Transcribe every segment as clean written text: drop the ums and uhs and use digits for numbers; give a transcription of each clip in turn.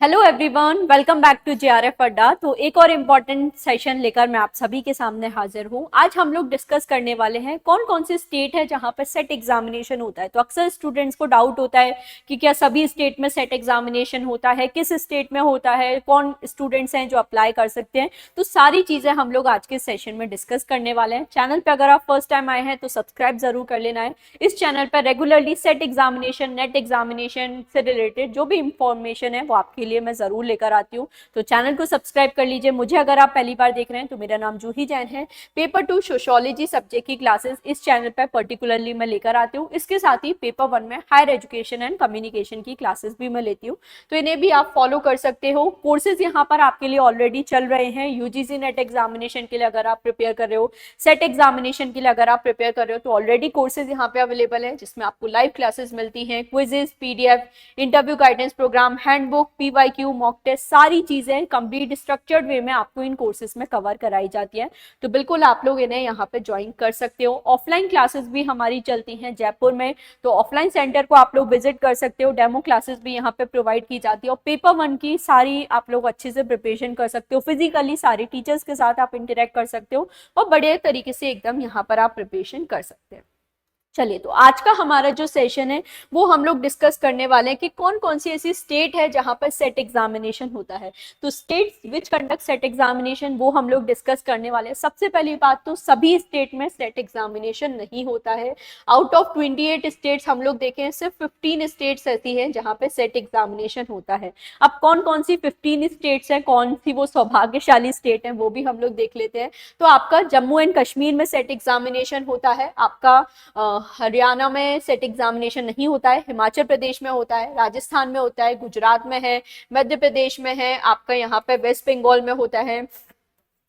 Hello everyone, welcome back to JRF Adda. तो एक और इम्पॉर्टेंट सेशन लेकर मैं आप सभी के सामने हाजिर हूँ। आज हम लोग डिस्कस करने वाले हैं कौन कौन सी स्टेट है जहाँ पर सेट एग्जामिनेशन होता है। तो अक्सर स्टूडेंट्स को डाउट होता है कि क्या सभी स्टेट में सेट एग्जामिनेशन होता है, किस स्टेट में होता है, कौन स्टूडेंट्स हैं जो अप्लाई कर सकते हैं। तो सारी चीज़ें हम लोग आज के सेशन में डिस्कस करने वाले हैं। चैनल पर अगर आप फर्स्ट टाइम आए हैं तो सब्सक्राइब जरूर कर लेना है। इस चैनल पर regularly set examination, net examination से रिलेटेड जो भी इंफॉर्मेशन है वो आपके लिए मैं जरूर लेकर आती हूँ। तो चैनल को सब्सक्राइब कर लीजिए। मुझे अगर आप पहली बार देख रहे हैं तो मेरा नाम जूही जैन है। पेपर 2 सोशियोलॉजी सब्जेक्ट की क्लासेस इस चैनल पर पर्टिकुलरली मैं लेकर आती हूँ। इसके साथ ही पेपर 1 में हायर एजुकेशन एंड कम्युनिकेशन की क्लासेस भी मैं लेती हूँ, तो इन्हें भी आप फॉलो कर सकते हो। कोर्सेज यहाँ पर आपके लिए ऑलरेडी चल रहे हैं। यूजीसी नेट एग्जामिनेशन के लिए अगर आप प्रिपेयर कर रहे हो, सेट एग्जामिनेशन के लिए अगर आप प्रिपेयर कर रहे हो, तो ऑलरेडी कोर्सेज यहाँ पे अवेलेबल है जिसमें आपको लाइव क्लासेस मिलती हैं, quizzes, PDF, interview guidance programme, handbook, PYQ, mock test, सारी चीजें कंप्लीट स्ट्रक्चर्ड वे में आपको इन कोर्सेज में कवर कराई जाती है। तो बिल्कुल आप लोग इन्हें यहाँ पे ज्वाइन कर सकते हो। ऑफलाइन क्लासेस भी हमारी चलती हैं जयपुर में, तो ऑफलाइन सेंटर को आप लोग विजिट कर सकते हो। डेमो क्लासेस भी यहाँ पे प्रोवाइड की जाती है और पेपर 1 की सारी आप लोग अच्छे से प्रिपरेशन कर सकते हो। फिजिकली सारे टीचर्स के साथ आप इंटरेक्ट कर सकते हो और बड़े तरीके से एकदम यहाँ पर आप प्रिपरेशन कर सकते हैं। चलिए, तो आज का हमारा जो सेशन है वो हम लोग डिस्कस करने वाले हैं कि कौन कौन सी ऐसी स्टेट है जहां पर सेट एग्जामिनेशन होता है। तो स्टेट्स विच कंडक्ट सेट एग्जामिनेशन वो हम लोग डिस्कस करने वाले हैं। सबसे पहली बात तो सभी स्टेट में सेट एग्जामिनेशन नहीं होता है। आउट ऑफ 28 स्टेट्स हम लोग देखें, सिर्फ 15 स्टेट्स ऐसी हैं जहां पे सेट एग्जामिनेशन होता है। अब कौन कौन सी 15 स्टेट्स हैं, कौन सी वो सौभाग्यशाली स्टेट है, वो भी हम लोग देख लेते हैं। तो आपका जम्मू एंड कश्मीर में सेट एग्जामिनेशन होता है। आपका हरियाणा में सेट एग्जामिनेशन नहीं होता है, हिमाचल प्रदेश में होता है, राजस्थान में होता है, गुजरात में है, मध्य प्रदेश में है, आपका यहाँ पे वेस्ट बंगाल में होता है,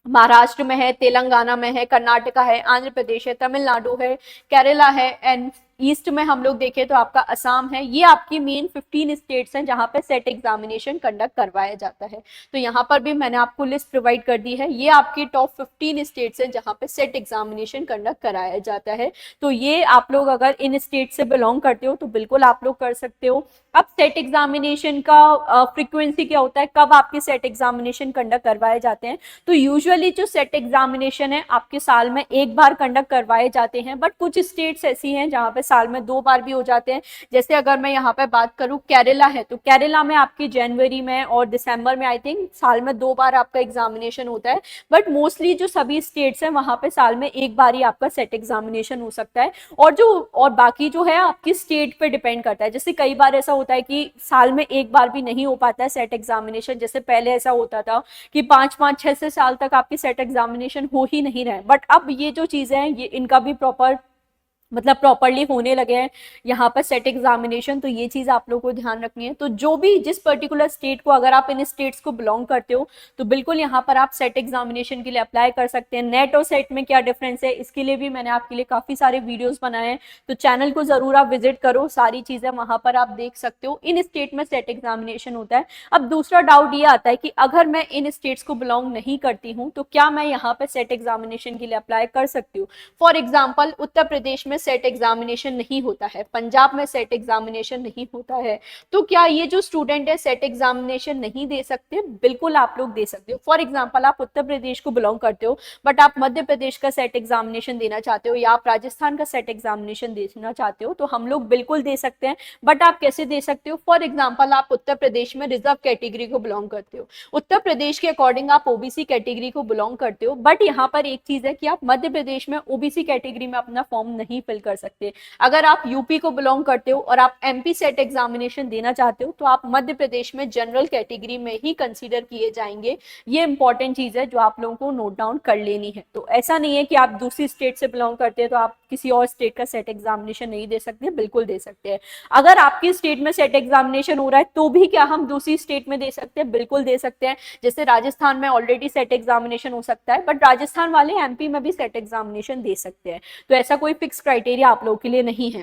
महाराष्ट्र में है, तेलंगाना में है, कर्नाटका है, आंध्र प्रदेश है, तमिलनाडु है, केरला है, एंड ईस्ट में हम लोग देखें तो आपका असम है। ये आपकी मेन 15 स्टेट्स हैं जहां पे सेट एग्जामिनेशन कंडक्ट करवाया जाता है। तो यहाँ पर भी मैंने आपको लिस्ट प्रोवाइड कर दी है। ये आपकी टॉप 15 स्टेट्स हैं जहां पे सेट एग्जामिनेशन कंडक्ट कराया जाता है। तो ये आप लोग अगर इन स्टेट से बिलोंग करते हो तो बिल्कुल आप लोग कर सकते हो। अब सेट एग्जामिनेशन का फ्रीक्वेंसी क्या होता है, कब आपके सेट एग्जामिनेशन कंडक्ट करवाए जाते हैं। तो यूजुअली जो सेट एग्जामिनेशन है आपके साल में एक बार कंडक्ट करवाए जाते हैं, बट कुछ स्टेट्स ऐसी हैं जहां पे साल में 2 बार भी हो जाते हैं। जैसे अगर मैं यहाँ पे बात करूँ, केरला है, तो केरला में आपकी जनवरी में और दिसंबर में आई थिंक साल में 2 बार आपका एग्जामिनेशन होता है। बट मोस्टली जो सभी स्टेट्स हैं वहां पे साल में एक बार ही आपका सेट एग्जामिनेशन हो सकता है। और बाकी जो है आपकी स्टेट पे डिपेंड करता है। जैसे कई बार ऐसा होता है कि साल में एक बार भी नहीं हो पाता है सेट एग्जामिनेशन। जैसे पहले ऐसा होता था कि 5-5, 6 साल तक आपकी सेट एग्जामिनेशन हो ही नहीं रहे, बट अब ये जो चीजें हैं ये इनका भी प्रॉपरली होने लगे हैं यहाँ पर सेट एग्जामिनेशन। तो ये चीज आप लोगों को ध्यान रखनी है। तो जो भी जिस पर्टिकुलर स्टेट को, अगर आप इन स्टेट्स को बिलोंग करते हो तो बिल्कुल यहाँ पर आप सेट एग्जामिनेशन के लिए अप्लाई कर सकते हैं। नेट और सेट में क्या डिफरेंस है, इसके लिए भी मैंने आपके लिए काफी सारे वीडियोस बनाए हैं, तो चैनल को जरूर आप विजिट करो, सारी चीजें वहां पर आप देख सकते हो। इन स्टेट में सेट एग्जामिनेशन होता है। अब दूसरा डाउट ये आता है कि अगर मैं इन स्टेट्स को बिलोंग नहीं करती हूँ तो क्या मैं यहाँ पर सेट एग्जामिनेशन के लिए अप्लाई कर सकती हूँ। फॉर एग्जाम्पल, उत्तर प्रदेश में सेट एग्जामिनेशन नहीं होता है, पंजाब में सेट एग्जामिनेशन नहीं होता है, तो क्या ये जो स्टूडेंट है सेट एग्जामिनेशन नहीं दे सकते? बिल्कुल आप लोग दे सकते हो। फॉर एग्जाम्पल, आप उत्तर प्रदेश को बिलोंग करते हो बट आप मध्य प्रदेश का सेट एग्जामिनेशन देना चाहते हो, या आप राजस्थान का सेट एग्जामिनेशन देना चाहते हो, तो हम लोग बिल्कुल दे सकते हैं। बट आप कैसे दे सकते हो? फॉर एग्जाम्पल, आप उत्तर प्रदेश में रिजर्व कैटेगरी को बिलोंग करते हो, उत्तर प्रदेश के अकॉर्डिंग आप ओबीसी कैटेगरी को बिलोंग करते हो, बट यहाँ पर एक चीज है कि आप मध्य प्रदेश में ओबीसी कैटेगरी में अपना फॉर्म नहीं फिल कर सकते। अगर आप यूपी को बिलोंग करते हो और आप एमपी सेट एग्जामिनेशन देना चाहते हो तो आप मध्य प्रदेश में जनरल कैटेगरी में ही कंसीडर किए जाएंगे। ये इंपॉर्टेंट चीज है जो आप लोगों को नोट डाउन कर लेनी है। तो ऐसा नहीं है कि आप दूसरी स्टेट से बिलोंग करते हैं तो आप किसी और स्टेट का सेट एग्जामिनेशन नहीं दे सकते, बिल्कुल दे सकते हैं। अगर आपकी स्टेट में सेट एग्जामिनेशन हो रहा है तो भी क्या हम दूसरी स्टेट में दे सकते हैं? बिल्कुल दे सकते हैं। जैसे राजस्थान में ऑलरेडी सेट एग्जामिनेशन हो सकता है, बट राजस्थान वाले एमपी में भी सेट एग्जामिनेशन दे सकते हैं। तो ऐसा कोई फिक्स क्राइटेरिया आप लोगों के लिए नहीं है।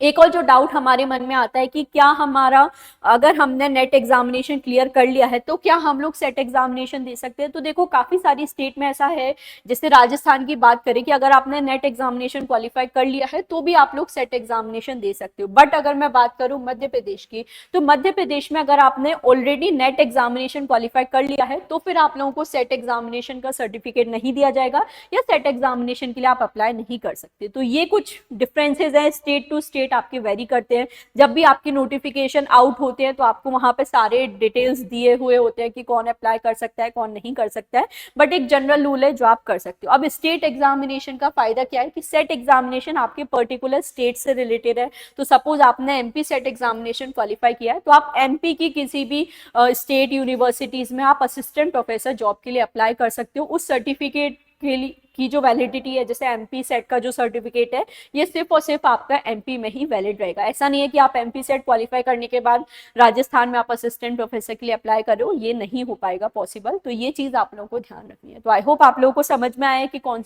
एक और जो डाउट हमारे मन में आता है कि क्या हमारा, अगर हमने नेट एग्जामिनेशन क्लियर कर लिया है तो क्या हम लोग सेट एग्जामिनेशन दे सकते हैं। तो देखो काफी सारी स्टेट में ऐसा है, जैसे राजस्थान की बात करें कि अगर आपने नेट एग्जामिनेशन क्वालिफाई कर लिया है तो भी आप लोग सेट एग्जामिनेशन दे सकते हो। बट अगर मैं बात करूं मध्य प्रदेश की, तो मध्य प्रदेश में अगर आपने ऑलरेडी नेट एग्जामिनेशन क्वालिफाई कर लिया है तो फिर आप लोगों को सेट एग्जामिनेशन का सर्टिफिकेट नहीं दिया जाएगा, या सेट एग्जामिनेशन के लिए आप अप्लाई नहीं कर सकते। तो ये कुछ डिफरेंसेस है, स्टेट टू स्टेट आपके वेरी करते हैं। जब भी आपकी नोटिफिकेशन आउट होते हैं तो आपको वहां पे सारे डिटेल्स दिए हुए होते हैं कि कौन अप्लाई कर सकता है कौन नहीं कर सकता है, बट एक जनरल रूल है जो आप कर सकते हो। अब स्टेट एग्जामिनेशन का फायदा क्या है कि सेट एग्जामिनेशन आपके पर्टिकुलर स्टेट से रिलेटेड है। तो सपोज आपने एमपी सेट एग्जामिनेशन क्वालिफाई किया है तो आप एमपी की किसी भी स्टेट यूनिवर्सिटीज में आप असिस्टेंट प्रोफेसर जॉब के लिए अप्लाई कर सकते हो। उस सर्टिफिकेट के लिए की जो वैलिडिटी है, जैसे एमपी सेट का जो सर्टिफिकेट है, ये सिर्फ और सिर्फ आपका एमपी में ही वैलिड रहेगा। ऐसा नहीं है कि आप एमपी सेट क्वालिफाई करने के बाद राजस्थान में आप असिस्टेंट प्रोफेसर के लिए अप्लाई करो, ये नहीं हो पाएगा पॉसिबल। तो ये चीज आप लोगों को ध्यान रखनी है। तो आई होप आप लोगों को समझ में आए कि कौन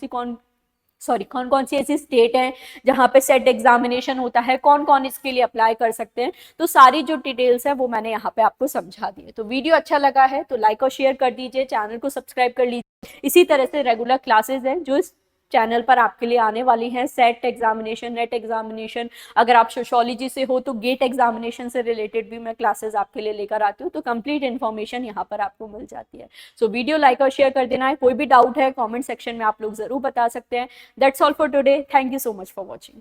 कौन सी ऐसी स्टेट है जहां पे सेट एग्जामिनेशन होता है, कौन कौन इसके लिए अप्लाई कर सकते हैं। तो सारी जो डिटेल्स है वो मैंने यहाँ पे आपको समझा दी है। तो वीडियो अच्छा लगा है तो लाइक और शेयर कर दीजिए, चैनल को सब्सक्राइब कर लीजिए। इसी तरह से रेगुलर क्लासेस हैं जो इस चैनल पर आपके लिए आने वाली हैं, सेट एग्जामिनेशन, नेट एग्जामिनेशन। अगर आप सोशियोलॉजी से हो तो गेट एग्जामिनेशन से रिलेटेड भी मैं क्लासेस आपके लिए लेकर आती हूँ। तो कंप्लीट इन्फॉर्मेशन यहाँ पर आपको मिल जाती है। सो वीडियो लाइक और शेयर कर देना है। कोई भी डाउट है कॉमेंट सेक्शन में आप लोग जरूर बता सकते हैं। That's all for today. Thank you so much for watching.